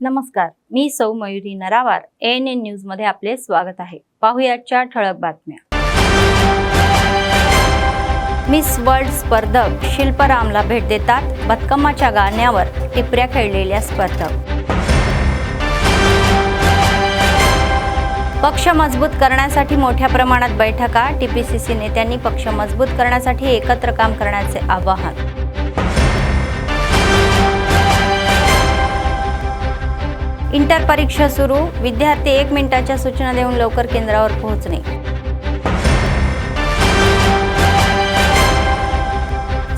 नमस्कार, मी सौ Mayuri नरावार. ANN news मध्ये आपले स्वागत आहे. पाहुयाच्या ठळक बातम्या. मिस वर्ल्ड स्पर्धक शिल्परामला भेट देतात. बदकम्माच्या गाण्यावर टिपऱ्या खेळलेल्या स्पर्धक. पक्ष मजबूत करण्यासाठी मोठ्या प्रमाणात बैठका. TPCC नेत्यांनी पक्ष मजबूत करण्यासाठी एकत्र काम करण्याचे आवाहन. इंटर परीक्षा सुरू. विद्यार्थी 1 मिनिटाच्या सूचना देऊन लवकर केंद्रावर पोहोचणे.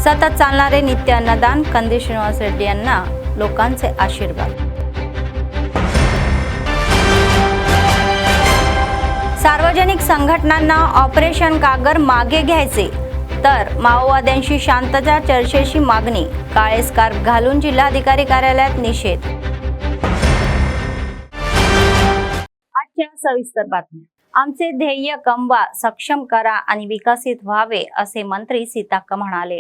सतत चालणारे नित्य अन्नदान. कंदी श्रीनिवास रेड्डी यांना लोकांचे आशीर्वाद. सार्वजनिक संघटनांना ऑपरेशन कागर मागे घ्यायचे, तर माओवाद्यांशी शांतता चर्चेची मागणी. काळे स्कार्फ घालून जिल्हाधिकारी कार्यालयात निषेध. आजच्या सविस्तर बातम्या. आमचे ध्येय कमवा, सक्षम करा आणि विकसित व्हावे, असे मंत्री सीताक्का म्हणाले.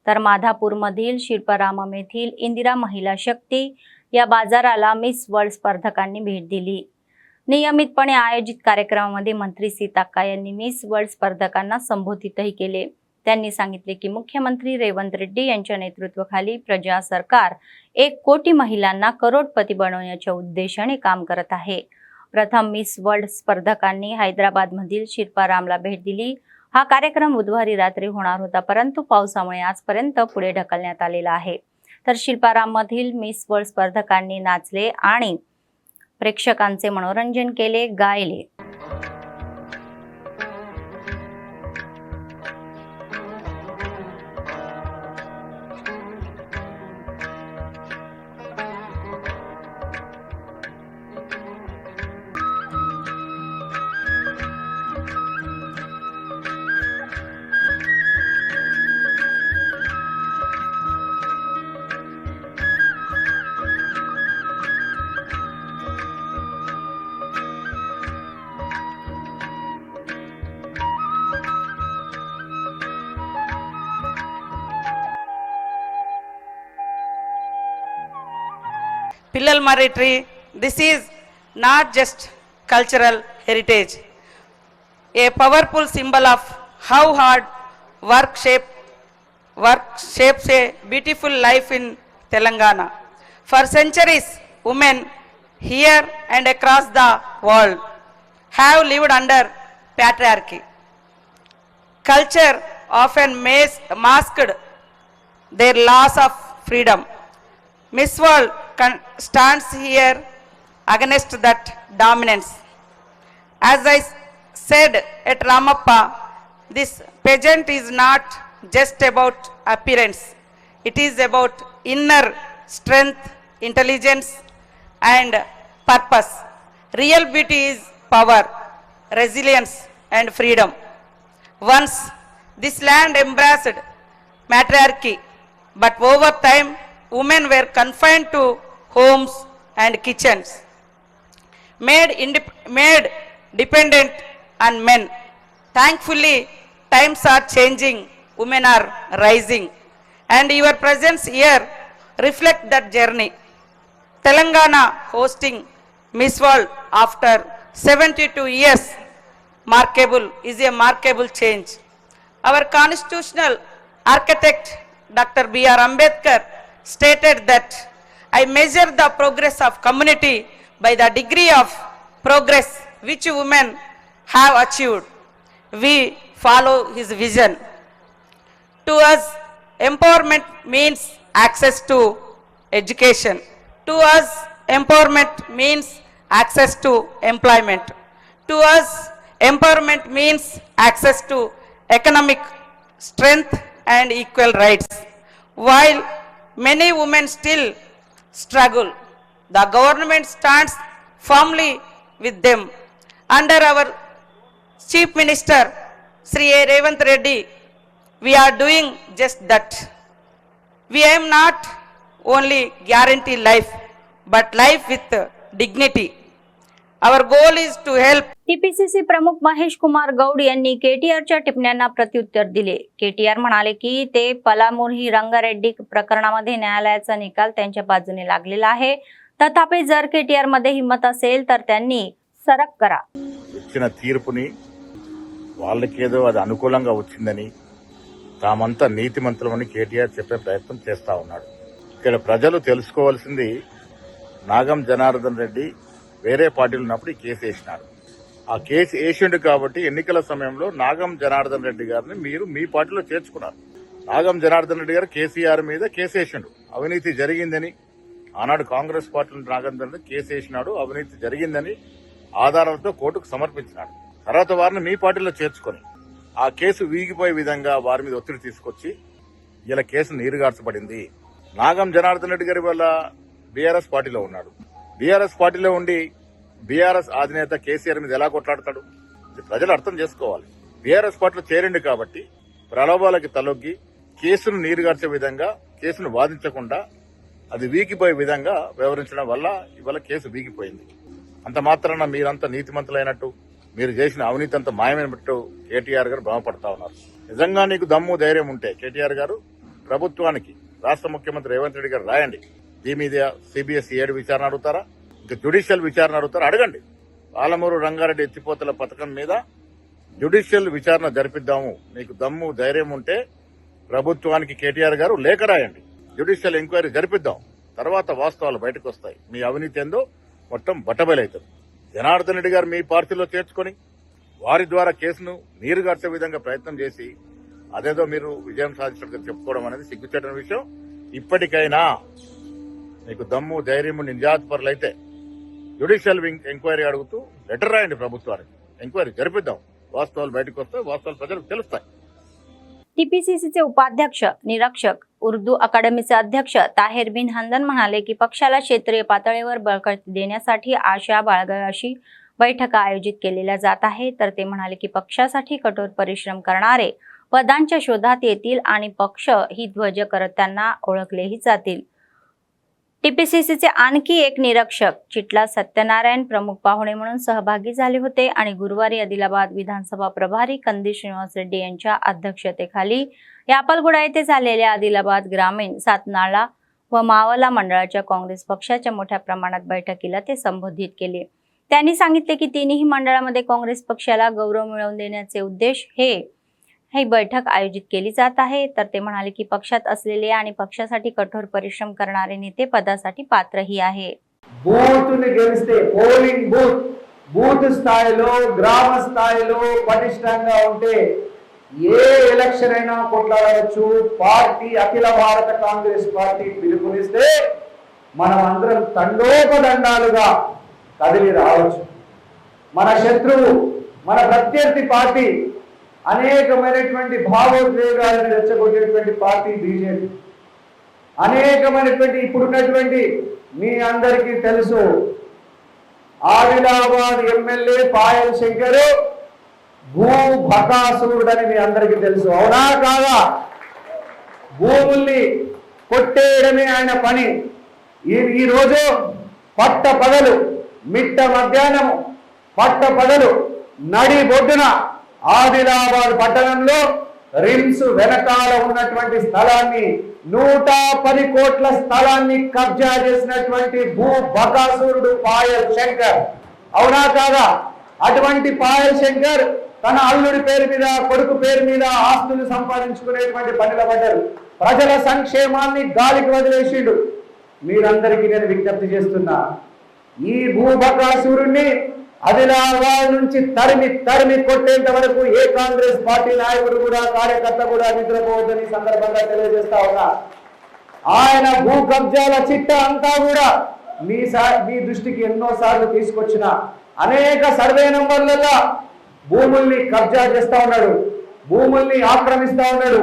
तर माधापूरमधील शिल्परामम येथील इंदिरा महिला शक्ती या बाजाराला मिस वर्ल्ड स्पर्धकांनी भेट दिली. नियमितपणे आयोजित कार्यक्रमामध्ये मंत्री सीताक्का यांनी मिस वर्ल्ड स्पर्धकांना संबोधितही केले. त्यांनी सांगितले की मुख्यमंत्री रेवंत रेड्डी यांच्या नेतृत्वाखाली प्रजा सरकार 1 कोटी महिलांना करोडपती बनवण्याच्या उद्देशाने काम करत आहे. प्रथम मिस वर्ल्ड स्पर्धकांनी हैदराबादमधील शिल्पारामला भेट दिली. हा कार्यक्रम बुधवारी रात्री होणार होता, परंतु पावसामुळे आजपर्यंत पुढे ढकलण्यात आलेला आहे. तर शिल्पाराममधील मिस वर्ल्ड स्पर्धकांनी नाचले आणि प्रेक्षकांचे मनोरंजन केले, गायले. Pillal Marri tree, this is not just cultural heritage, a powerful symbol of how hard work shapes a beautiful life in Telangana. For centuries, women here and across the world have lived under patriarchy. Culture often masked their loss of freedom. Miss World stands here against that dominance. As I said at Ramappa, this pageant is not just about appearance. It is about inner strength, intelligence, and purpose. Real beauty is power, resilience, and freedom. Once this land embraced matriarchy, but over time women were confined to homes and kitchens, made dependent on men. Thankfully, times are changing, women are rising, and your presence here reflects that journey. Telangana hosting Miss World after 72 years is a markable change. Our constitutional architect Dr. B.R. Ambedkar stated that I measure the progress of community by the degree of progress which women have achieved. We follow his vision. To us, empowerment means access to education. To us, empowerment means access to employment. To us, empowerment means access to economic strength and equal rights. While many women still struggle, the government stands firmly with them. Under our Chief Minister, Sri Revanth Reddy, we are doing just that. We aim not only guarantee life, but life with dignity. Our goal is to help. TPCC प्रमुख महेश कुमार गौड यांनी केटीआरच्या टिप्पण्यांना प्रत्युत्तर दिले. KTR म्हणाले की ते पलामूर ही रंगारेड्डी प्रकरणामध्ये न्यायालयाचा निकाल त्यांच्या बाजूने लागलेला आहे, तथापि जर KTR मध्ये हिंमत असेल तर त्यांनी सरक करा. ఇచ్చిన తీర్పుని వాళ్ళకేదో అది అనుకూలంగా వచ్చిందని తామంతా నీతిమంతులమని కేటీఆర్ చెప్పే ప్రయత్నం చేస్తా ఉన్నాడు. ఇక్కడ ప్రజలు తెలుసుకోవాల్సింది, నాగం జనార్దన్ రెడ్డి వేరే పార్టీలు ఉన్నప్పుడు ఈ కేసు వేసినాడు. ఆ కేసు వేసిండు కాబట్టి ఎన్నికల సమయంలో నాగం జనార్దన్ రెడ్డి గారిని మీరు మీ పార్టీలో చేర్చుకున్నారు. నాగం జనార్దన్ రెడ్డి గారు కేసీఆర్ మీద కేసు వేసిండు, అవినీతి జరిగిందని. ఆనాడు కాంగ్రెస్ పార్టీలో నాగం జనార్దన్ రెడ్డి కేసు వేసినాడు, అవినీతి జరిగిందని ఆధారాలతో కోర్టుకు సమర్పించినాడు. తర్వాత వారిని మీ పార్టీలో చేర్చుకొని ఆ కేసు వీగిపోయే విధంగా వారి మీద ఒత్తిడి తీసుకొచ్చి ఇలా కేసు నీరుగార్చబడింది. నాగం జనార్దన్ రెడ్డి గారి వల్ల బీఆర్ఎస్ పార్టీలో ఉన్నాడు. బీఆర్ఎస్ పార్టీలో ఉండి బీఆర్ఎస్ అధినేత కేసీఆర్ మీద ఎలా కొట్లాడతాడు? ఇది ప్రజలు అర్థం చేసుకోవాలి. బీఆర్ఎస్ పార్టీలో చేరిండు కాబట్టి ప్రలోభాలకి తలొగ్గి కేసును నీరుగార్చే విధంగా, కేసును వాదించకుండా అది వీగిపోయే విధంగా వ్యవహరించడం వల్ల ఇవాళ కేసు వీగిపోయింది. అంత మాత్రాన మీరంతా నీతిమంతులైనట్టు, మీరు చేసిన అవినీతి అంతా మాయమైనట్టు కేటీఆర్ గారు భ్రమపడతా ఉన్నారు. నిజంగా నీకు దమ్ము ధైర్యం ఉంటే కేటీఆర్ గారు ప్రభుత్వానికి, రాష్ట్ర ముఖ్యమంత్రి రేవంత్ రెడ్డి గారు రాయండి. దీని మీద CBSE 7 విచారణ అడుగుతారా, ఇంకా జ్యుడిషియల్ విచారణ అడుగుతారా? అడగండి. పాలమూరు రంగారెడ్డి ఎత్తిపోతల పథకం మీద జ్యుడిషియల్ విచారణ జరిపిద్దాము. మీకు దమ్ము ధైర్యం ఉంటే ప్రభుత్వానికి కేటీఆర్ గారు లేఖ రాయండి. జ్యుడిషియల్ ఎంక్వైరీ జరిపిద్దాం. తర్వాత వాస్తవాలు బయటకు వస్తాయి. మీ అవినీతి ఏందో మొత్తం బట్టబయలవుతుంది. జనార్దన్ రెడ్డి గారు మీ పార్టీలో చేర్చుకొని వారి ద్వారా కేసును నీరుగార్చే విధంగా ప్రయత్నం చేసి అదేదో మీరు విజయం సాధించినట్టు చెప్పుకోవడం అనేది సిగ్గుచేటని విషయం. ఇప్పటికైనా మీకు దమ్ము ధైర్యము నిజాత్పరులైతే జ్యుడిషియల్ ఎంక్వైరీ అడుగుతూ లెటర్ రాయండి ప్రభుత్వానికి. ఎంక్వైరీ జరిపిద్దాం. వాస్తవాలు బయటకు వస్తాయి, वास्तवाలు प्रजలకు తెలుస్తాయి. TPCCचे उपाध्यक्ष निरीक्षक उर्दू अकादमीचे अध्यक्ष ताहेर बिन हंदन म्हणाले की पक्षाला क्षेत्रीय पातळीवर बळकटी देण्यासाठी आशा बाळगावी बैठका आयोजित केलेल्या जात आहे. तर ते म्हणाले की पक्षासाठी कठोर परिश्रम करणारे पदांच्या शोधात येतील आणि पक्ष ही ध्वज करत त्यांना ओळखलेही जातील. TPCCचे आणखी एक निरीक्षक चिटला सत्यनारायण प्रमुख पाहुणे म्हणून सहभागी झाले होते आणि गुरुवारी आदिलाबाद विधानसभा प्रभारी कंदी श्रीनिवास रेड्डी यांच्या अध्यक्षतेखाली यापलगुडा येथे झालेल्या आदिलाबाद ग्रामीण सातनाळा व मावला मंडळाच्या काँग्रेस पक्षाच्या मोठ्या प्रमाणात बैठकीला ते संबोधित केले. त्यांनी सांगितले की तिन्ही मंडळामध्ये काँग्रेस पक्षाला गौरव मिळवून देण्याचे उद्देश ही बैठक आयोजित केली जात आहे. तर ते म्हणाले की पक्षात असलेले आणि पक्षासाठी कठोर परिश्रम करणारे नेते पदासाठी पात्रही आहे. బూతుని గెలిస్తే పోలింగ్ బూత్ స్థాయిలో, గ్రామ స్థాయిలో పటిష్టంగా ఉంటే ఏ ఎలక్షన్ అయినా కొట్లాడవచ్చు. పార్టీ అఖిల భారత కాంగ్రెస్ పార్టీ పిలుపునిస్తే మనం అందరం తండోపదండాలుగా కదిలి రావచ్చు. మన శత్రువు, మన ప్రత్యర్థి పార్టీ అనేకమైనటువంటి భావోద్వేగాలను రెచ్చగొట్టేటువంటి పార్టీ బీజేపీ. అనేకమైనటువంటి ఇప్పుడున్నటువంటి మీ అందరికీ తెలుసు, ఆదిలాబాద్ ఎమ్మెల్యే పాయల్ శంకర్ భూభకాసురుడని మీ అందరికీ తెలుసు. అవునా కాదా? భూముల్ని కొట్టేయడమే ఆయన పని. ఈ రోజు పట్ట పగలు, మిట్ట మధ్యాహ్నం పట్ట పగలు నడి బొడ్డున ఆదిలాబాద్ పట్టణంలో రిమ్స్ వెనకాల ఉన్నటువంటి స్థలాన్ని 110 కోట్ల స్థలాన్ని కబ్జా చేసినటువంటి భూభకాసురుడు పాయల్ శంకర్. అవునా కాదా? అటువంటి పాయల్ శంకర్ తన అల్లుడి పేరు మీద, కొడుకు పేరు మీద ఆస్తులు సంపాదించుకునేటువంటి పనిలో పడ్డారు. ప్రజల సంక్షేమాన్ని గాలికి వదిలేసిండు. మీరందరికీ నేను విజ్ఞప్తి చేస్తున్నా, ఈ భూభకాసురుణ్ణి ఆదిలాబాద్ నుంచి తరిమి కొట్టేంత వరకు ఏ కాంగ్రెస్ పార్టీ నాయకుడు కూడా, కార్యకర్త కూడా నిద్రపోవద్దని సందర్భంగా తెలియజేస్తా ఉన్నా. ఆయన భూ కబ్జాల చిట్ట అంతా కూడా మీ దృష్టికి ఎన్నోసార్లు తీసుకొచ్చిన అనేక సర్వే నంబర్లలో భూముల్ని కబ్జా చేస్తా ఉన్నాడు, భూముల్ని ఆక్రమిస్తా ఉన్నాడు.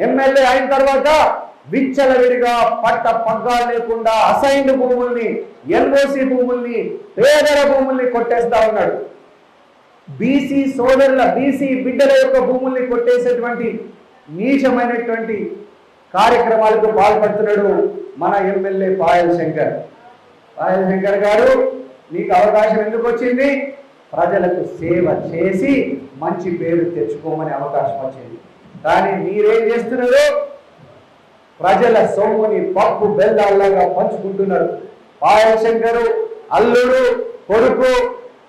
ఎమ్మెల్యే అయిన తర్వాత విచ్చలవిడిగా పట్ట పగ్గాలు లేకుండా అసైన్డ్ భూముల్ని, NOC భూముల్ని, పేదల భూముల్ని కొట్టేస్తా ఉన్నాడు. బీసీ సోదరుల, బీసీ బిడ్డల యొక్క భూముల్ని కొట్టేసేటువంటి నీచమైనటువంటి కార్యక్రమాలకు పాల్పడుతున్నాడు మన ఎమ్మెల్యే పాయల్ శంకర్. పాయల్ శంకర్ గారు, మీకు అవకాశం ఎందుకు వచ్చింది? ప్రజలకు సేవ చేసి మంచి పేరు తెచ్చుకోమని అవకాశం వచ్చింది. కానీ మీరేం చేస్తున్నారు? ప్రజల సొమ్ముని పప్పు బెల్లాల్లాగా పంచుకుంటున్నారు. పాయల్ శంకర్ అల్లుడు కొడుకు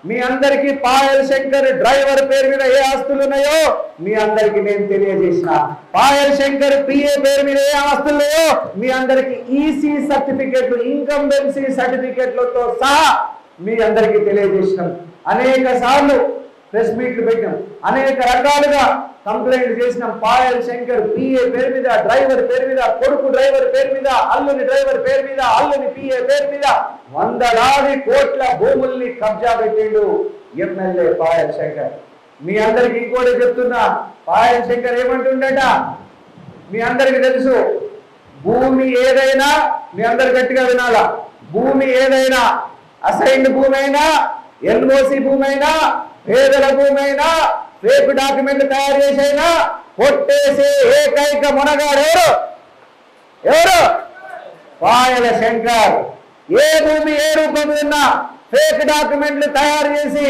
మీ అందరికీ పాయల్ శంకర్ డ్రైవర్ పేరు మీద ఏ ఆస్తులు ఉన్నాయో మీ అందరికీ నేను తెలియజేసిన, పాయల్ శంకర్ పిఏ పేరు మీద ఏ ఆస్తులు ఉన్నాయో మీ అందరికీ ఈసీ సర్టిఫికెట్లు ఇన్కంబెన్సీ సర్టిఫికెట్లతో సహా మీ అందరికీ తెలియజేసినాం. అనేక సార్లు ప్రెస్ మీట్లు పెట్టాం, అనేక రకాలుగా కంప్లైంట్ చేసినాం. పాయల్ శంకర్ పిఏ పేరు మీద, డ్రైవర్ పేరు మీద, కొడుకు డ్రైవర్ పేరు మీద, అల్లుని డ్రైవర్ పేరు మీద, అల్లుని పిఏ పేరు మీద వందలాది కోట్ల భూముల్ని కబ్జా పెట్టిండు ఎమ్మెల్యే పాయల్ శంకర్. మీ అందరికి ఇంకోటి చెప్తున్నా, పాయల్ శంకర్ ఏమంటుండట మీ అందరికి తెలుసు. భూమి ఏదైనా మీ అందరు గట్టిగా వినాలా, భూమి ఏదైనా అసైన్డ్ భూమి అయినా, ఎన్ఓసి భూమి అయినా, పేదల భూమి అయినా, ఫేక్ డాక్యుమెంట్ తయారు చేసైనా కొట్టేసే ఏకైక మునగాడు ఎవరు? పాయల శంకర్. ఏ భూమి ఏ రూపంలో ఉన్నా ఫేక్ డాక్యుమెంట్లు తయారు చేసి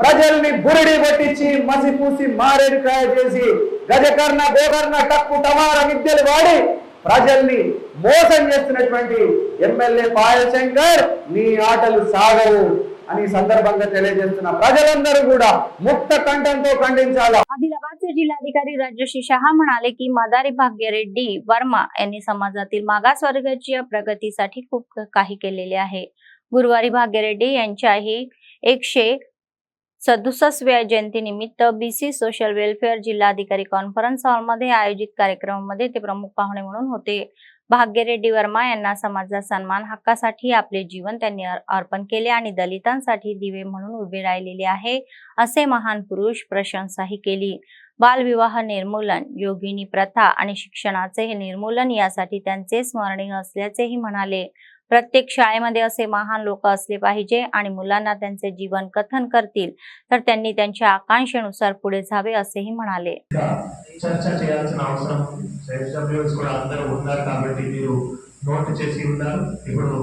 ప్రజల్ని బురిడి పట్టించి మసిపూసి మారేడుకాయ చేసి గజకర్ణ గోకర్ణ టక్కు టమార విద్యలు వాడి ప్రజల్ని మోసం చేస్తున్నటువంటి ఎమ్మెల్యే పాయల్ శంకర్ నీ ఆటలు సాగవు అని సందర్భంగా తెలియజేస్తున్న ప్రజలందరూ కూడా मुक्त कंठंతో ఖండించాలి. आदिलाबादचे जिल्हाधिकारी राजश्री शहा म्हणाले की मदारी भाग्यरेड्डी वर्मा यांनी समाजातील मागासवर्गीय प्रगतीसाठी खूप काही केलेले आहे. गुरुवारी भाग्यरेड्डी यांच्याही 167व्या जयंतीनिमित्त बीसी सोशल वेलफेअर जिल्हाधिकारी कॉन्फरन्स हॉलमध्ये आयोजित कार्यक्रमामध्ये ते प्रमुख पाहुणे म्हणून होते. भाग्यरेड्डी वर्मा यांना समाजाचा सन्मान हक्कासाठी आपले जीवन त्यांनी अर्पण केले आणि दलितांसाठी दिवे म्हणून उभे राहिलेले आहे असे महान पुरुष प्रशंसाही केली. बालविवाह निर्मूलन, योगिनी प्रथा आणि शिक्षणाचे हे निर्मूलन यासाठी त्यांचे स्मरणीय असल्याचेही म्हणाले. प्रत्येक शाळेमध्ये असे महान लोक असले पाहिजे आणि मुलांना त्यांचे जीवन कथन करतील तर त्यांनी त्यांच्या आकांक्षेनुसार पुढे जावे असेही म्हणाले. చర్చ చేయాల్సిన అవసరం ఎస్డబ్ల్యూఎస్ కూడా అందరూ ఉన్నారు కాబట్టి మీరు నోట్ చేసి ఉన్నారు. ఇప్పుడు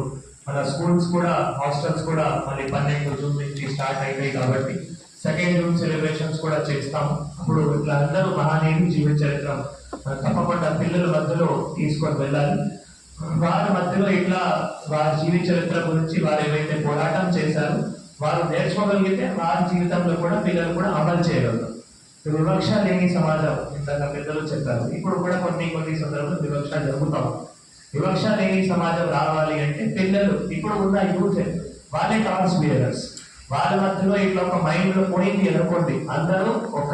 మన స్కూల్స్ కూడా హాస్టల్స్ కూడా మళ్ళీ 12 జూన్ నుంచి స్టార్ట్ అయినాయి కాబట్టి 2nd జూన్ సెలబ్రేషన్స్ కూడా చేస్తాం. అప్పుడు ఇట్లా అందరూ మహానీయులు జీవిత చరిత్ర తప్పకుండా పిల్లల మధ్యలో తీసుకొని వెళ్ళాలి. వారి మధ్యలో ఇట్లా వారి జీవిత చరిత్ర గురించి వారు ఏవైతే పోరాటం చేశారో వారు నేర్చుకోగలిగితే వారి జీవితంలో కూడా పిల్లలు కూడా అమలు చేయగలరు. వివక్ష లేని సమాజం ఇందాక పెద్దలు చెప్పారు. ఇప్పుడు కూడా కొన్ని సందర్భాల్లో వివక్ష జరుగుతాం. వివక్ష లేని సమాజం రావాలి అంటే పిల్లలు ఇప్పుడు ఉన్న యూత్ వాళ్ళే టార్చ్ బేరర్స్. వాళ్ళ మధ్యలో ఇట్లా ఒక మైండ్ లో పోయింది అనుకోండి, అందరూ ఒక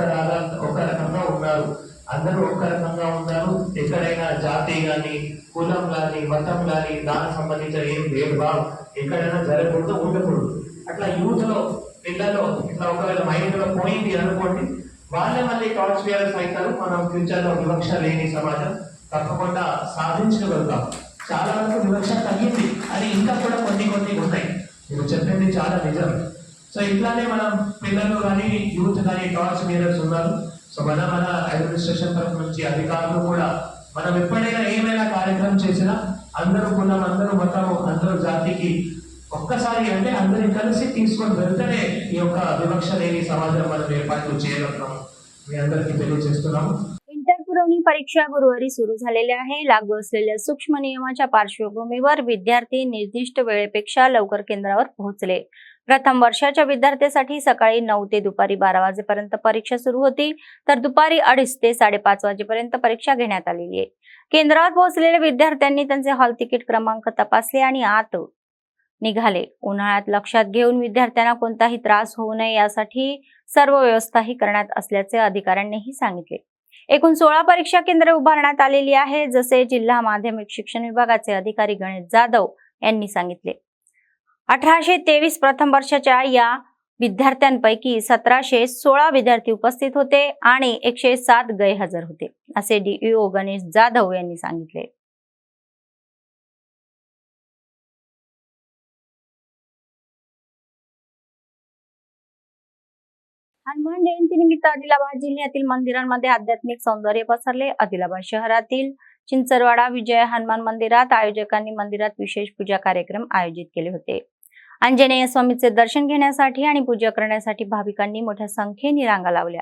రకంగా ఉన్నారు, అందరూ ఒక్క రకంగా ఉన్నారు. ఎక్కడైనా జాతి గాని కులం గాని మతం గాని దానికి సంబంధించిన ఏం భేదభావం ఎక్కడైనా జరగకూడదు, ఉండకూడదు. అట్లా యూత్ లో పిల్లలు ఇట్లా ఒకవేళ మైండ్ లో పోయింది అనుకోండి, వాళ్ళే మళ్ళీ టార్చ్ బేరర్స్ అవుతారు. మనం ఫ్యూచర్ లో వివక్ష లేని సమాజం తప్పకుండా సాధించగలుగుతాం. చాలా వరకు వివక్ష తగ్గింది అని ఇంకా కూడా కొన్ని ఉన్నాయి. మీరు చెప్పింది చాలా నిజం. సో ఇట్లానే మనం పిల్లలు కానీ యూత్ కానీ టార్చ్ బేరర్స్ ఉన్నారు. సో మన అడ్మినిస్ట్రేషన్ తరఫు నుంచి అధికారులు కూడా మనం ఎప్పుడైనా ఏమైనా కార్యక్రమం చేసినా అందరూ కులం, అందరూ మతం, అందరూ జాతికి ఒక్కసారి అంటే అందరిని కలిసి తీసుకొని వెళ్తేనే ఈ యొక్క వివక్ష లేని సమాజం మనం ఏర్పాటు చేయగలుగుతాం. మీ అందరికీ తెలియజేస్తున్నాము. इंटर पुरवणी परीक्षा गुरुवारी सुरू झालेल्या आहे. लागू असलेल्या सूक्ष्म नियमाच्या पार्श्वभूमीवर विद्यार्थी निर्दिष्ट वेळेपेक्षा लवकर केंद्रावर पोहोचले. प्रथम वर्षाच्या विद्यार्थ्यांसाठी सकाळी 9 ते दुपारी 12 वाजेपर्यंत परीक्षा सुरू होती, तर दुपारी 2:30 ते 5:30 वाजेपर्यंत परीक्षा घेण्यात आलेली आहे. केंद्रावर पोहोचलेल्या विद्यार्थ्यांनी त्यांचे हॉल तिकीट क्रमांक तपासले आणि आत निघाले. उन्हाळ्यात लक्षात घेऊन विद्यार्थ्यांना कोणताही त्रास होऊ नये यासाठी सर्व व्यवस्थाही करण्यात असल्याचे अधिकाऱ्यांनीही सांगितले. एकूण 16 परीक्षा केंद्रे उभारण्यात आलेली आहे, जसे जिल्हा माध्यमिक शिक्षण विभागाचे अधिकारी गणेश जाधव यांनी सांगितले. 1823 प्रथम वर्षाच्या या विद्यार्थ्यांपैकी 1716 विद्यार्थी उपस्थित होते आणि 107 गैरहजर होते, असे डीईओ गणेश जाधव यांनी सांगितले. हनुमान जयंतीनिमित्त आदिलाबाद जिल्ह्यातील मंदिरांमध्ये आध्यात्मिक सौंदर्य पसरले. आदिलाबाद शहरातील चिंचरवाडा विजय हनुमान मंदिरात आयोजकांनी मंदिरात विशेष पूजा कार्यक्रम आयोजित केले होते. आंजनेय स्वामीचे दर्शन घेण्यासाठी आणि पूजा करण्यासाठी भाविकांनी मोठ्या संख्येने रांगा लावल्या.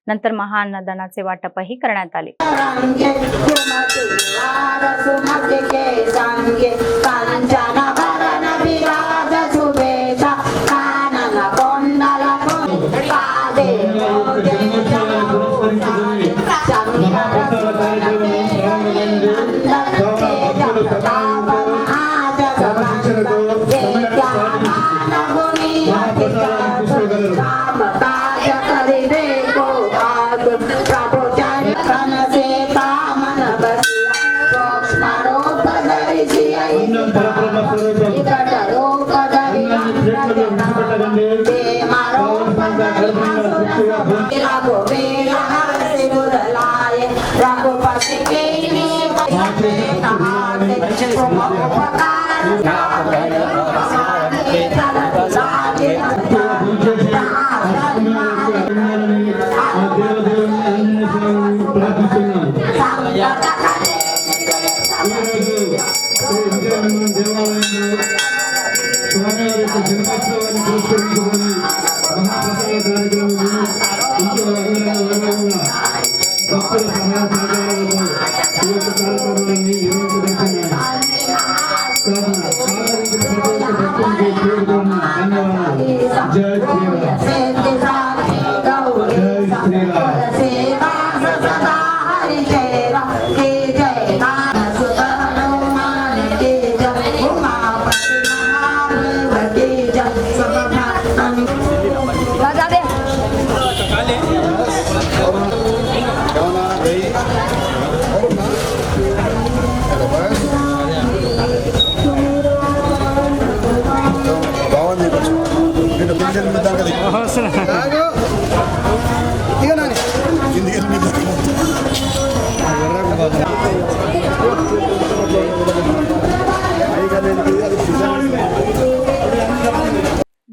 नंतर महाअन्नदानाचे वाटपही करण्यात आले. कांचन విరాజ సువేద కానన కొండల కాదే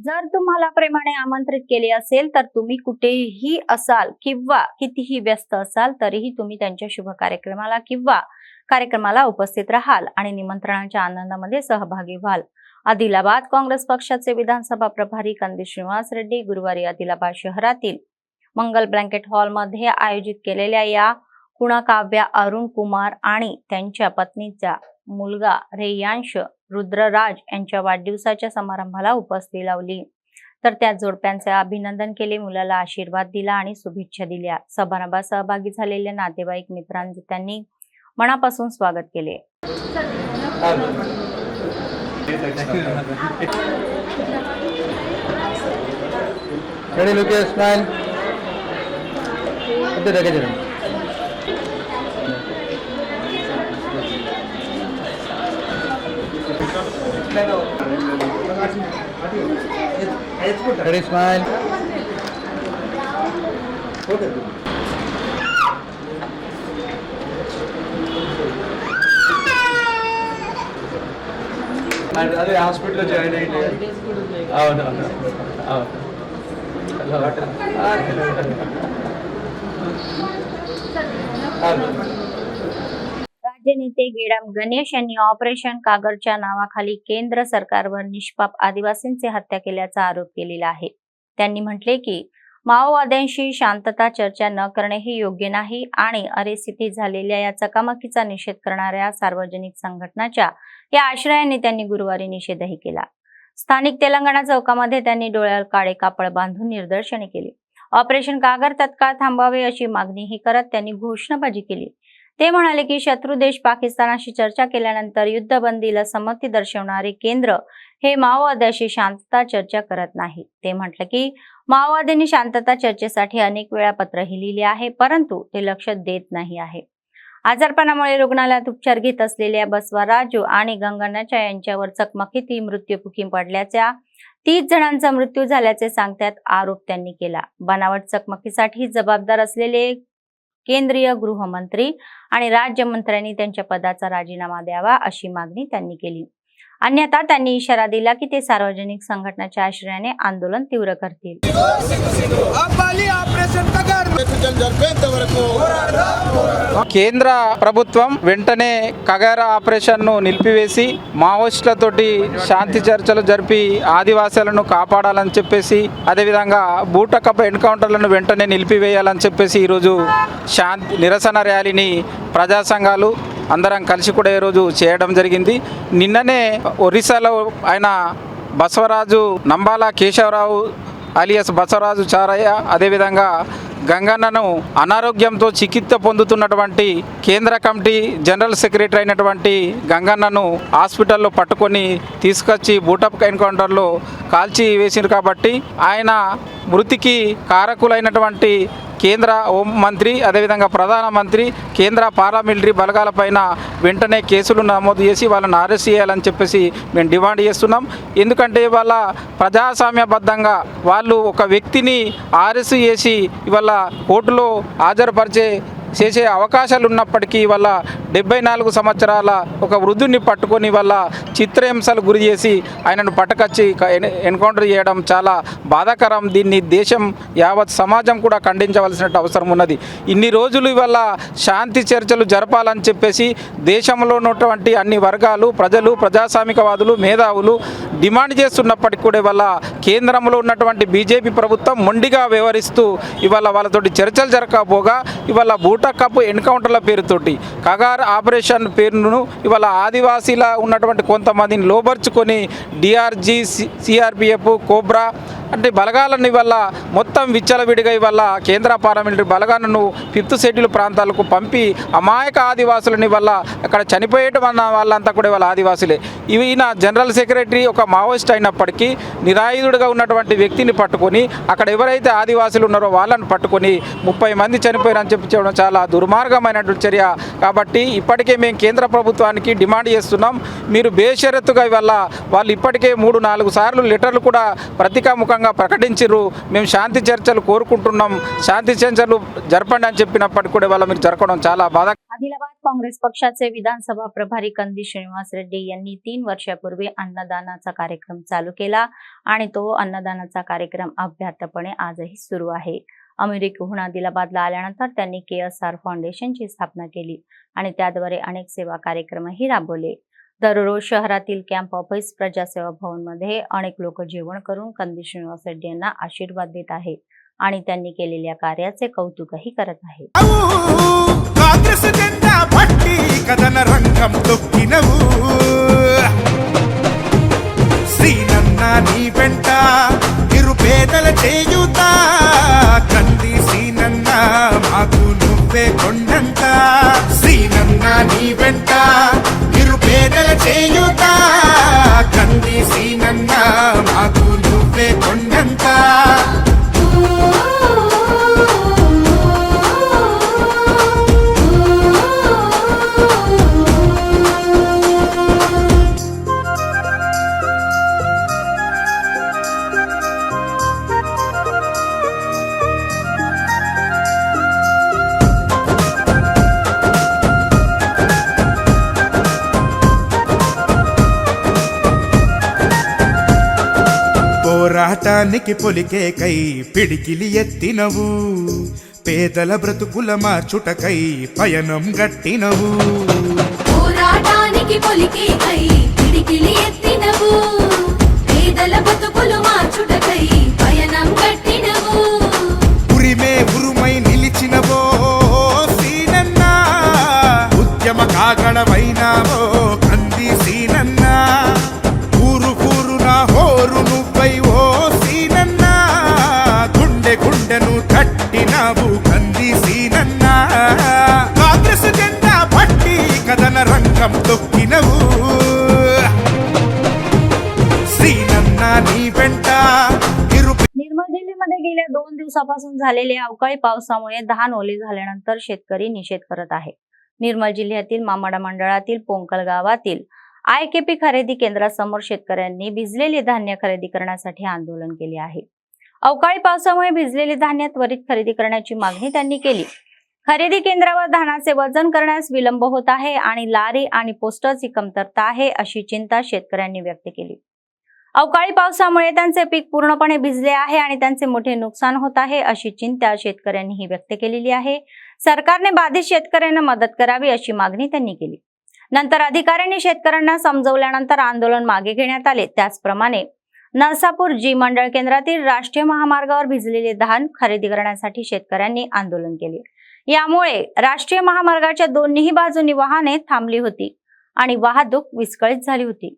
जर तुम्हाला प्रेमाने आमंत्रित केले असेल तर तुम्ही कुठेही असाल किंवा कितीही व्यस्त असाल तरीही तुम्ही त्यांच्या शुभ कार्यक्रमाला उपस्थित राहाल आणि निमंत्रणाच्या आनंदामध्ये सहभागी व्हाल. आदिलाबाद काँग्रेस पक्षाचे विधानसभा प्रभारी कंदी श्रीनिवास रेड्डी गुरुवारी आदिलाबाद शहरातील मंगल ब्लँकेट हॉल मध्ये आयोजित केलेल्या या कुणाकाव्या अरुण कुमार आणि त्यांच्या पत्नीचा मुलगा रेयांश रुद्रराज यांच्या वाढदिवसाच्या समारंभाला उपस्थिती लावली. तर त्या जोडप्यांचे अभिनंदन केले, मुलाला आशीर्वाद दिला आणि शुभेच्छा दिल्या. समारंभात सहभागी झालेल्या नातेवाईक मित्रांचे त्यांनी मनापासून स्वागत केले. Ready, smile. అదే హాస్పిటల్లో జాయిన్ అయ్యింది. అవును राज्य नेते गेडाम गणेश यांनी ऑपरेशन कागरच्या नावाखाली केंद्र सरकारवर निष्पाप आदिवासींची हत्या केल्याचा आरोप केलेला आहे. त्यांनी म्हटले की माओवाद्यांशी शांतता चर्चा न करणे हे योग्य नाही आणि अरेस्थित झालेल्या या चकामकीचा निषेध करणाऱ्या सार्वजनिक संघटनांच्या या आश्रयाने त्यांनी गुरुवारी निषेधही केला. स्थानिक तेलंगणा चौकामध्ये त्यांनी डोळ्यावर काळे कापड बांधून निदर्शने केली. ऑपरेशन कागर तत्काळ थांबावे अशी मागणीही करत त्यांनी घोषणाबाजी केली. ते म्हणाले की शत्रू देश पाकिस्तानाशी चर्चा केल्यानंतर युद्धबंदीला संमती दर्शवणारे केंद्र हे माओवाद्याशी शांतता चर्चा करत नाही. ते म्हटले की माओवाद्यांनी शांतता चर्चेसाठी अनेक वेळा पत्रही लिहिले आहे, परंतु ते लक्ष देत नाही आहे. आजारपणामुळे रुग्णालयात उपचार घेत असलेल्या बसवराजू आणि गंगनाचा यांच्यावर चकमकीत मृत्युमुखी पडल्याच्या 30 जणांचा मृत्यू झाल्याचे सांगतात आरोप त्यांनी केला. बनावट चकमकीसाठी जबाबदार असलेले केंद्रीय गृहमंत्री आणि राज्यमंत्र्यांनी त्यांच्या पदाचा राजीनामा द्यावा अशी मागणी त्यांनी केली. अन्यथा त्यांनी इशारा दिला की ते सार्वजनिक संघटनाच्या आश्रयाने आंदोलन तीव्र करतील. కేంద్ర ప్రభుత్వం వెంటనే కగర ఆపరేషన్ను నిలిపివేసి మావోయిస్టులతోటి శాంతి చర్చలు జరిపి ఆదివాసీలను కాపాడాలని చెప్పేసి అదేవిధంగా బూటకప్ప ఎన్కౌంటర్లను వెంటనే నిలిపివేయాలని చెప్పేసి ఈరోజు శాంతి నిరసన ర్యాలీని ప్రజా సంఘాలు అందరం కలిసి కూడా ఈరోజు చేయడం జరిగింది. నిన్ననే ఒరిస్సాలో ఆయన బసవరాజు నంబాల కేశవరావు అలియాస్ బసవరాజు చారయ్య, అదేవిధంగా గంగన్నను అనారోగ్యంతో చికిత్స పొందుతున్నటువంటి కేంద్ర కమిటీ జనరల్ సెక్రటరీ అయినటువంటి గంగన్నను హాస్పిటల్లో పట్టుకొని తీసుకొచ్చి బూటప్ ఎన్కౌంటర్లో కాల్చి వేసింది. కాబట్టి ఆయన మృతికి కారకులైనటువంటి కేంద్ర హోంమంత్రి, అదేవిధంగా ప్రధానమంత్రి, కేంద్ర పారామిలిటరీ బలగాలపైన వెంటనే కేసులు నమోదు చేసి వాళ్ళని అరెస్ట్ చేయాలని చెప్పేసి మేము డిమాండ్ చేస్తున్నాం. ఎందుకంటే ఇవాళ ప్రజాస్వామ్యబద్ధంగా వాళ్ళు ఒక వ్యక్తిని అరెస్ట్ చేసి ఇవాళ కోర్టులో చేసే అవకాశాలు ఉన్నప్పటికీ వాళ్ళ 74 సంవత్సరాల ఒక వృద్ధుని పట్టుకొని వాళ్ళ చిత్రహింసలు గురి చేసి ఆయనను పట్టుకొచ్చి ఎన్కౌంటర్ చేయడం చాలా బాధాకరం. దీన్ని దేశం యావత్ సమాజం కూడా ఖండించవలసిన అవసరం ఉన్నది. ఇన్ని రోజులు ఇవాళ శాంతి చర్చలు జరపాలని చెప్పేసి దేశంలో ఉన్నటువంటి అన్ని వర్గాలు, ప్రజలు, ప్రజాస్వామికవాదులు, మేధావులు డిమాండ్ చేస్తున్నప్పటికీ కూడా ఇవాళ కేంద్రంలో ఉన్నటువంటి బీజేపీ ప్రభుత్వం మొండిగా వ్యవహరిస్తూ ఇవాళ వాళ్ళతోటి చర్చలు జరగకపోగా ఇవాళ బూటకప్ ఎన్కౌంటర్ల పేరుతోటి కగార్ ఆపరేషన్ పేరును ఇవాళ ఆదివాసీల ఉన్నటువంటి కొంతమందిని లోబర్చుకొని డిఆర్జీ, సిఆర్పిఎఫ్, కోబ్రా అంటే బలగాలను ఇవాళ మొత్తం విచ్చలవిడిగా ఇవాళ కేంద్ర పారామిలిటరీ బలగాలను 5th షెడ్యూల్ ప్రాంతాలకు పంపి అమాయక ఆదివాసులను ఇవాళ అక్కడ చనిపోయేటం అన్న వాళ్ళంతా కూడా ఇవాళ ఆదివాసులే. ఈయన జనరల్ సెక్రటరీ ఒక మావోయిస్ట్ అయినప్పటికీ నిరాయుధుడిగా ఉన్నటువంటి వ్యక్తిని పట్టుకొని అక్కడ ఎవరైతే ఆదివాసులు ఉన్నారో వాళ్ళని పట్టుకొని 30 మంది చనిపోయారని చెప్పి చెప్పడం చాలా దుర్మార్గమైనటువంటి చర్య. కాబట్టి ఇప్పటికే మేము కేంద్ర ప్రభుత్వానికి డిమాండ్ చేస్తున్నాం, మీరు బేషరతుగా ఇవాళ వాళ్ళు ఇప్పటికే 3-4 సార్లు లెటర్లు కూడా పత్రికాముఖంగా ప్రకటించారు. మేము శాంతి చర్చలు కోరుకుంటున్నాం, శాంతి చర్చలు జరపండి అని చెప్పినప్పటికీ కూడా ఇవాళ మీరు जरकడం చాలా बाधा. आदिलाबाद काँग्रेस पक्षाचे विधानसभा प्रभारी कंदी श्रीनिवास रेड्डी यांनी 3 वर्षापूर्वी अन्नदानाचा कार्यक्रम चालू केला आणि तो अन्नदानाचा कार्यक्रम अव्याहतपणे आजही सुरू आहे. अमेरिकेहून आदिलाबादला आल्यानंतर त्यांनी KSR फाउंडेशनची स्थापना केली आणि त्याद्वारे अनेक सेवा कार्यक्रमही राबवले. दररोज शहरातील कॅम्प ऑफिस, प्रजासेवा भवन मध्ये अनेक लोक जेवण करून कंदी श्रीनिवास रेड्डी यांना आशीर्वाद देत आहे आणि त्यांनी केलेल्या कार्याचे कौतुकही करत आहे. కాంగ్రెస్ జెండా పట్టి కథన రంగం తొక్కినవు శ్రీనన్న నీ వెంట నిరుపేదల చేయుత కంది శ్రీనన్న మాకు నువ్వే కొండంత శ్రీనన్న నీ వెంట నిరుపేదల చేయుత కంది శ్రీనన్న మాకు నువ్వే కొండంత పోరాటానికి పొలికేకై పిడికిలి ఎత్తినవు పేదల బ్రతుకుల మార్చుటకై పయనం గట్టినవు పోరాటానికి పొలికేకై పిడికిలి ఎత్తినవు పేదల బ్రతుకులు మార్చుటకై పయనం గట్టినవు ఉరిమే ఉరుమై నిలిచినవో సీనన్న ఉద్యమ కాగడవైనావో కంది సీనన్న ఊరు ఊరున హోరు నువ్వై ఓ సీనన్న గుండె గుండెను తట్టినావు కంది సీనన్న కాంగ్రెస్ జెండా పట్టి కథన రంగం తొక్కినవు శ్రీనన్న నీ వెంట निर्मल जिल्ह्यामध्ये गेल्या 2 दिवसापासून झालेल्या अवकाळी पावसामुळे धान ओले झाल्यानंतर शेतकरी निषेध करत आहे. निर्मल जिल्ह्यातील मामाडा मंडळातील पोंकल गावातील IKP खरेदी केंद्रासमोर शेतकऱ्यांनी भिजलेले धान्य खरेदी करण्यासाठी आंदोलन केले आहे. अवकाळी पावसामुळे भिजलेले धान्य त्वरित खरेदी करण्याची मागणी त्यांनी केली. खरेदी केंद्रावर धानाचे वजन करण्यास विलंब होत आहे आणि लारी आणि पोस्टरची कमतरता आहे अशी चिंता शेतकऱ्यांनी व्यक्त केली. अवकाळी पावसामुळे त्यांचे पीक पूर्णपणे भिजले आहे आणि त्यांचे मोठे नुकसान होत आहे अशी चिंता शेतकऱ्यांनी व्यक्त केलेली आहे. सरकारने बाधित शेतकऱ्यांना मदत करावी अशी मागणी त्यांनी केली. नंतर अधिकाऱ्यांनी शेतकऱ्यांना समजवल्यानंतर आंदोलन मागे घेण्यात आले. त्याचप्रमाणे नरसापूर जी मंडळ केंद्रातील राष्ट्रीय महामार्गावर भिजलेले धान खरेदी करण्यासाठी शेतकऱ्यांनी आंदोलन केले. यामुळे राष्ट्रीय महामार्गाच्या दोन्ही बाजूनी वाहने थांबली होती आणि वाहतूक विस्कळीत झाली होती.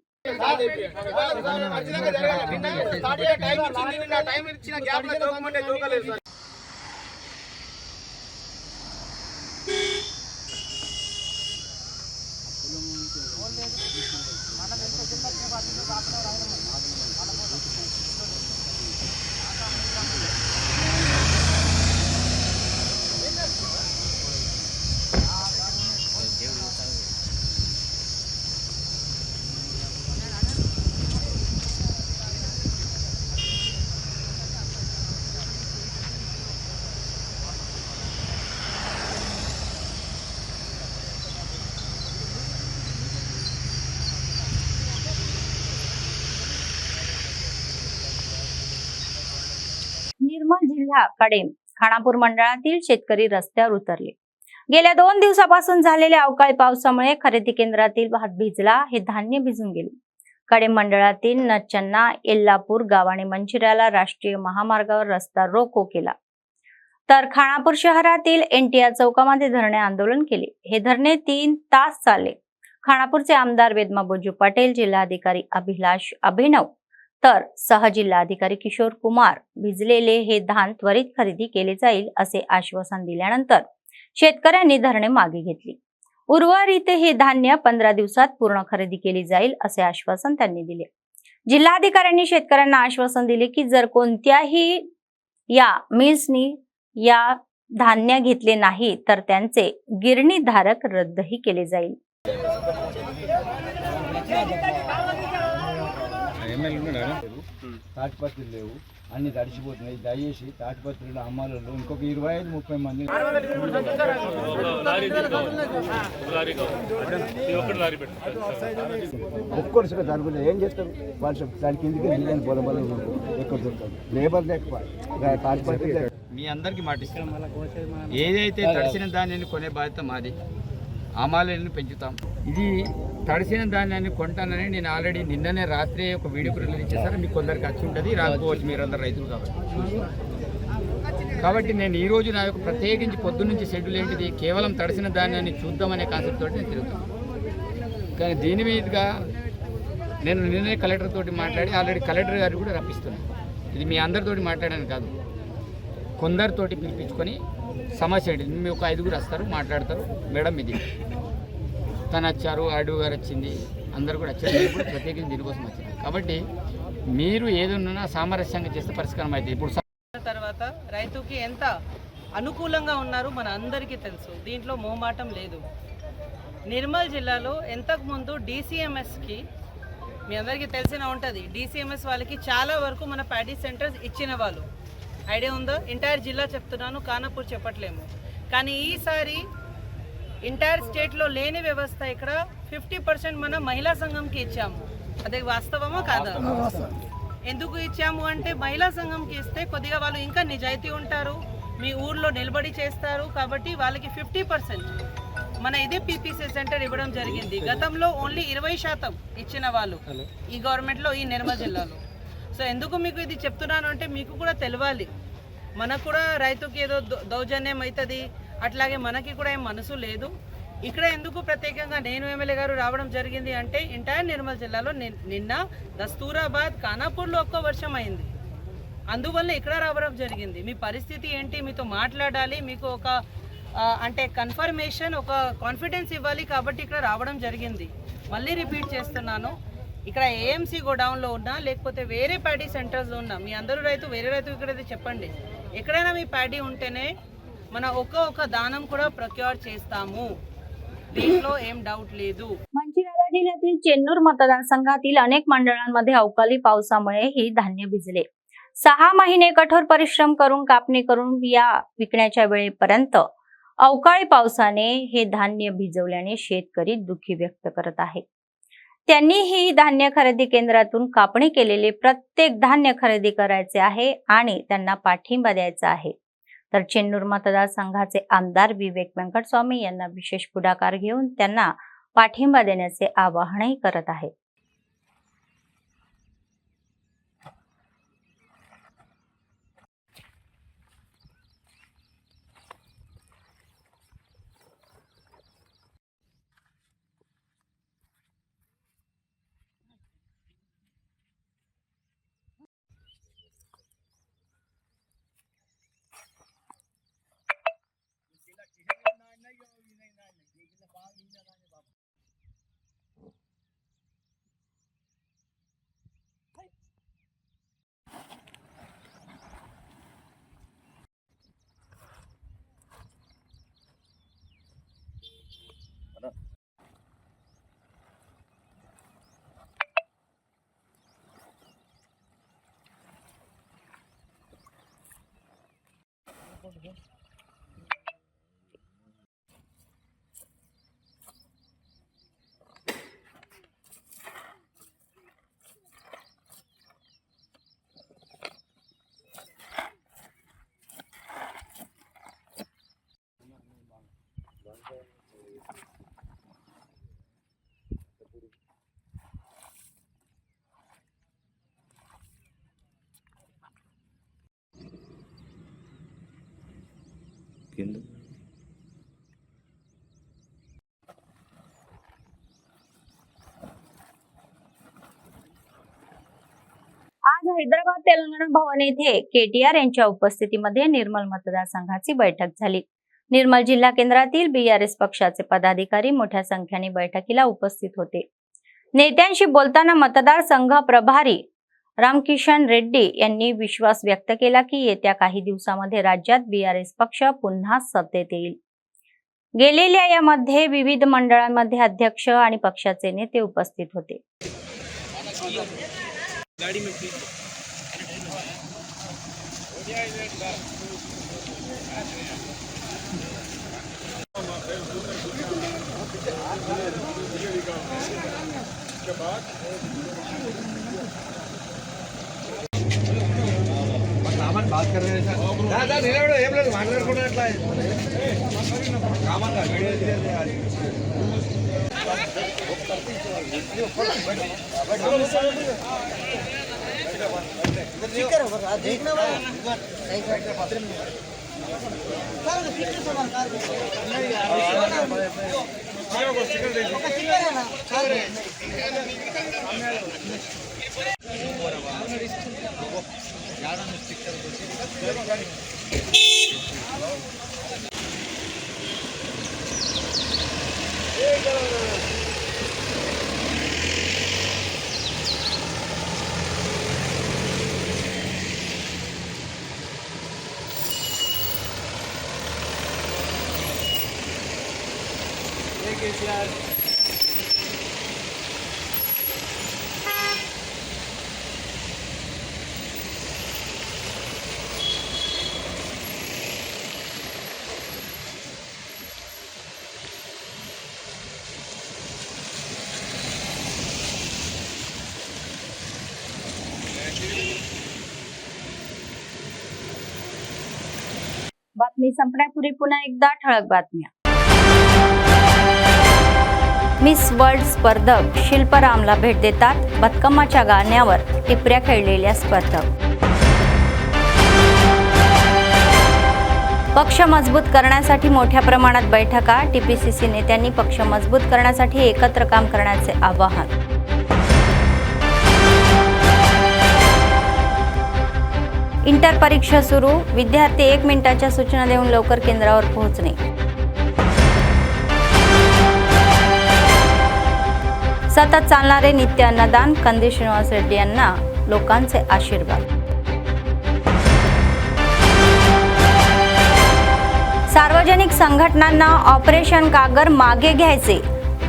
निर्मल जिल्हा कडेम खानापूर मंडळातील शेतकरी रस्त्यावर उतरले. गेल्या 2 दिवसापासून झालेल्या अवकाळी पावसामुळे खरेदी केंद्रातील भात भिजला, हे धान्य भिजून गेले. कडेम मंडळातील नचन्ना येल्लापूर गावाने मंचिऱ्याला राष्ट्रीय महामार्गावर रस्ता रोको केला, तर खानापूर शहरातील एनटीआर चौकामध्ये धरणे आंदोलन केले. हे धरणे 3 तास चालले. खानापूरचे आमदार वेदमा बोजू पटेल, जिल्हाधिकारी अभिलाष अभिनव तर सहजिल्हाधिकारी किशोर कुमार भिजलेले हे धान त्वरित खरेदी केले जाईल असे आश्वासन दिल्यानंतर शेतकऱ्यांनी धरणे मागे घेतली. उर्वरित हे धान्य 15 दिवसात पूर्ण खरेदी केली जाईल असे आश्वासन त्यांनी दिले. जिल्हाधिकाऱ्यांनी शेतकऱ्यांना आश्वासन दिले की जर कोणत्याही या मिल्सनी या धान्य घेतले नाही तर त्यांचे गिरणीधारक रद्दही केले जाईल. తాటిపత్రులు లేవు, అన్ని తడిసిపోతున్నాయి. దయచేసి తాటిపత్రులు అమ్మాలలో ఇంకొక 25-30 మంది ఒక్కొక్కరుగా జరుగుతుంది. ఏం చేస్తారు వాళ్ళు? దాని కిందికి వెళ్ళని బొలబలు ఎక్కడ దొరుకుతారు? లేబర్ లేకపోతే తాటిపత్రులు. మీ అందరికీ మాటిస్తాం, ఏదైతే తడిసిన ధాన్యాన్ని కొనే బాధ్యత మాది. ఆమాలను పెంచుతాం. ఇది తడిసిన ధాన్యాన్ని కొంటానని నేను ఆల్రెడీ నిన్ననే రాత్రి ఒక వీడియో రిలీజ్ చేశాను. మీకు కొందరికి వచ్చి ఉంటుంది, రాకపోవచ్చు, మీరందరూ రైతులు కాబట్టి నేను ఈరోజు నా యొక్క ప్రత్యేకించి పొద్దున్నుంచి షెడ్యూల్ ఏంటిది, కేవలం తడిసిన ధాన్యాన్ని చూద్దామనే కాన్సెప్ట్ తోటి నేను తిరుగుతాను. కానీ దీని మీదుగా నేను నిన్నే కలెక్టర్ తోటి మాట్లాడి ఆల్రెడీ కలెక్టర్ గారు కూడా రప్పిస్తున్నాను. ఇది మీ అందరితోటి మాట్లాడాను కాదు, కొందరితోటి పిలిపించుకొని సమస్య ఏంటి, మేము ఒక 5గురు వస్తారు, మాట్లాడతారు. మేడం ఇది తను వచ్చారు, ఆర్డీఓ గారు వచ్చింది, అందరు కూడా వచ్చారు. నేను కూడా ప్రత్యేకించి దీనికోసం వచ్చింది. కాబట్టి మీరు ఏదన్నా సామరస్యంగా చేస్తే పరిష్కారం అవుతుంది. ఇప్పుడు తర్వాత రైతుకి ఎంత అనుకూలంగా ఉన్నారు మన అందరికీ తెలుసు, దీంట్లో మోమాటం లేదు. నిర్మల్ జిల్లాలో ఇంతకుముందు డీసీఎంఎస్కి మీ అందరికీ తెలిసిన ఉంటుంది, డీసీఎంఎస్ వాళ్ళకి చాలా వరకు మన ప్యాడీ సెంటర్స్ ఇచ్చిన వాళ్ళు ఐడియా ఉందో. ఎంటైర్ జిల్లా చెప్తున్నాను, ఖానాపూర్ చెప్పట్లేము. కానీ ఈసారి ఎంటైర్ స్టేట్లో లేని వ్యవస్థ ఇక్కడ 50% మన మహిళా సంఘంకి ఇచ్చాము. అదే వాస్తవమా కాదా? ఎందుకు ఇచ్చాము అంటే మహిళా సంఘంకి ఇస్తే కొద్దిగా వాళ్ళు ఇంకా నిజాయితీ ఉంటారు, మీ ఊర్లో నిలబడి చేస్తారు. కాబట్టి వాళ్ళకి 50% మన ఇదే పీపీసీ సెంటర్ ఇవ్వడం జరిగింది. గతంలో ఓన్లీ 20% ఇచ్చిన వాళ్ళు ఈ గవర్నమెంట్లో, ఈ నిర్మల్ జిల్లాలో. సో ఎందుకు మీకు ఇది చెప్తున్నాను అంటే మీకు కూడా తెలవాలి, మనకు కూడా రైతుకి ఏదో దౌర్జన్యం అవుతుంది, అట్లాగే మనకి కూడా ఏం మనసు లేదు. ఇక్కడ ఎందుకు ప్రత్యేకంగా నేను ఎమ్మెల్యే గారు రావడం జరిగింది అంటే ఎంటైర్ నిర్మల్ జిల్లాలో నిన్న దస్తూరాబాద్, ఖానాపూర్లో ఒక్క వర్షం అయింది, అందువల్ల ఇక్కడ రావడం జరిగింది. మీ పరిస్థితి ఏంటి, మీతో మాట్లాడాలి, మీకు ఒక అంటే కన్ఫర్మేషన్, ఒక కాన్ఫిడెన్స్ ఇవ్వాలి, కాబట్టి ఇక్కడ రావడం జరిగింది. మళ్ళీ రిపీట్ చేస్తున్నాను, ఇక్కడ ఏఎంసీ గోడౌన్లో ఉన్నా లేకపోతే వేరే ప్యాడీ సెంటర్స్లో ఉన్నా మీ అందరూ రైతు, వేరే రైతు ఇక్కడైతే చెప్పండి, ఎక్కడైనా మీ ప్యాడీ ఉంటేనే మన ఒక్క दानम కూడా प्रक्योर చేస్తాము, దీంట్లో ఏం డౌట్ లేదు. मंचिऱ्याला जिल्ह्यातील चेन्नूर मतदारसंघातील अनेक मंडळांमध्ये अवकाळी पावसामुळे ही धान्य भिजले. 6 महिने कठोर परिश्रम करून कापणी करून या विकण्याच्या वेळेपर्यंत अवकाळी पावसाने हे धान्य भिजवल्याने शेतकरी दुःखी व्यक्त करत आहेत. त्यांनी ही धान्य खरेदी केंद्रातून कापणी केलेले प्रत्येक धान्य खरेदी करायचे आहे आणि त्यांना पाठिंबा द्यायचा आहे. तर चेन्नूर मतदारसंघाचे आमदार विवेक वेंकटस्वामी यांना विशेष पुढाकार घेऊन त्यांना पाठिंबा देण्याचे आवाहनही करत आहेत. आज हैदराबाद तेलंगणा भवन येथे केटीआर यांच्या उपस्थितीमध्ये निर्मल मतदारसंघाची बैठक झाली. निर्मल जिल्हा केंद्रातील बीआरएस पक्षाचे पदाधिकारी मोठ्या संख्येने बैठकीला उपस्थित होते. नेत्यांशी बोलताना मतदारसंघ प्रभारी रामकिशन रेड्डी यांनी विश्वास व्यक्त केला की येत्या काही दिवसांमध्ये राज्यात बीआरएस पक्ष पुन्हा सत्तेत येईल. गेलेल्या यामध्ये विविध मंडळांमध्ये अध्यक्ष आणि पक्षाचे नेते उपस्थित होते. बातमी संपण्यापूर्वी पुन्हा एकदा ठळक बातम्या. मिस वर्ल्ड स्पर्धक शिल्परामला भेट देतात. बदकम्माच्या गाण्यावर टिपऱ्या खेळलेल्या स्पर्धक. पक्ष मजबूत करण्यासाठी मोठ्या प्रमाणात बैठका. टीपीसीसी नेत्यांनी पक्ष मजबूत करण्यासाठी एकत्र काम करण्याचे आवाहन. इंटर परीक्षा सुरू. विद्यार्थी 1 मिनिटाच्या सूचना देऊन लवकर केंद्रावर पोहोचणे. सतत चालणारे नित्य अन्नदान. कंदी श्रीनिवास रेड्डी यांना लोकांचे आशीर्वाद. सार्वजनिक संघटनांना ऑपरेशन कागर मागे घ्यायचे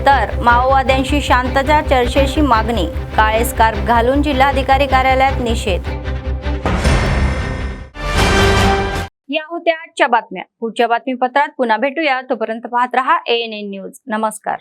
तर माओवाद्यांशी शांतता चर्चेची मागणी. काळे स्कार्फ घालून जिल्हाधिकारी कार्यालयात निषेध. या होत्या आजच्या बातम्या. पुढच्या बातमीपत्रात पुन्हा भेटूया. तोपर्यंत पाहत रहा ANN न्यूज. नमस्कार.